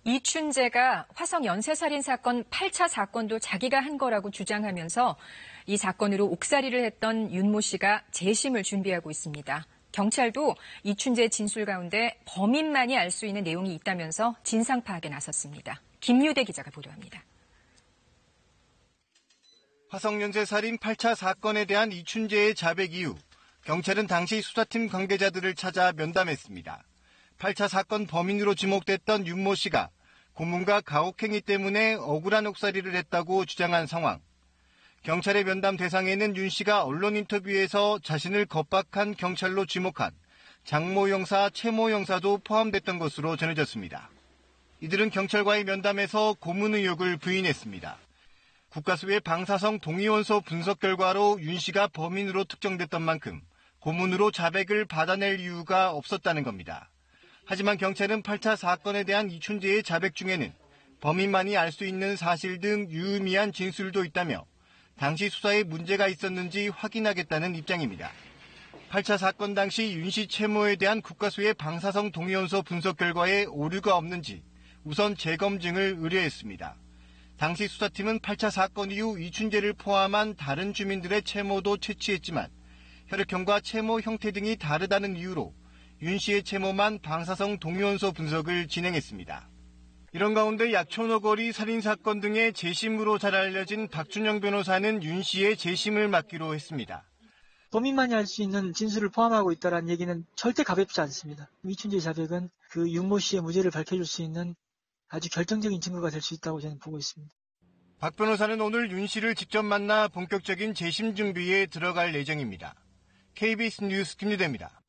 이춘재가 화성 연쇄살인 사건 8차 사건도 자기가 한 거라고 주장하면서 이 사건으로 옥살이를 했던 윤모 씨가 재심을 준비하고 있습니다. 경찰도 이춘재 진술 가운데 범인만이 알 수 있는 내용이 있다면서 진상 파악에 나섰습니다. 김유대 기자가 보도합니다. 화성 연쇄살인 8차 사건에 대한 이춘재의 자백 이후 경찰은 당시 수사팀 관계자들을 찾아 면담했습니다. 8차 사건 범인으로 지목됐던 윤모 씨가 고문과 가혹행위 때문에 억울한 옥살이를 했다고 주장한 상황. 경찰의 면담 대상에는 윤 씨가 언론 인터뷰에서 자신을 겁박한 경찰로 지목한 장모 형사, 최모 형사도 포함됐던 것으로 전해졌습니다. 이들은 경찰과의 면담에서 고문 의혹을 부인했습니다. 국가수의 방사성 동위원소 분석 결과로 윤 씨가 범인으로 특정됐던 만큼 고문으로 자백을 받아낼 이유가 없었다는 겁니다. 하지만 경찰은 8차 사건에 대한 이춘재의 자백 중에는 범인만이 알 수 있는 사실 등 유의미한 진술도 있다며 당시 수사에 문제가 있었는지 확인하겠다는 입장입니다. 8차 사건 당시 윤 씨 채모에 대한 국가수의 방사성 동위원소 분석 결과에 오류가 없는지 우선 재검증을 의뢰했습니다. 당시 수사팀은 8차 사건 이후 이춘재를 포함한 다른 주민들의 채모도 채취했지만 혈액형과 채모 형태 등이 다르다는 이유로 윤 씨의 채모만 방사성 동위원소 분석을 진행했습니다. 이런 가운데 약촌어거리 살인사건 등의 재심으로 잘 알려진 박준영 변호사는 윤 씨의 재심을 맡기로 했습니다. 범인만이 알 수 있는 진술을 포함하고 있다는 얘기는 절대 가볍지 않습니다. 이춘재 자백은 그 윤모 씨의 무죄를 밝혀줄 수 있는 아주 결정적인 증거가 될 수 있다고 저는 보고 있습니다. 박 변호사는 오늘 윤 씨를 직접 만나 본격적인 재심 준비에 들어갈 예정입니다. KBS 뉴스 김유대입니다.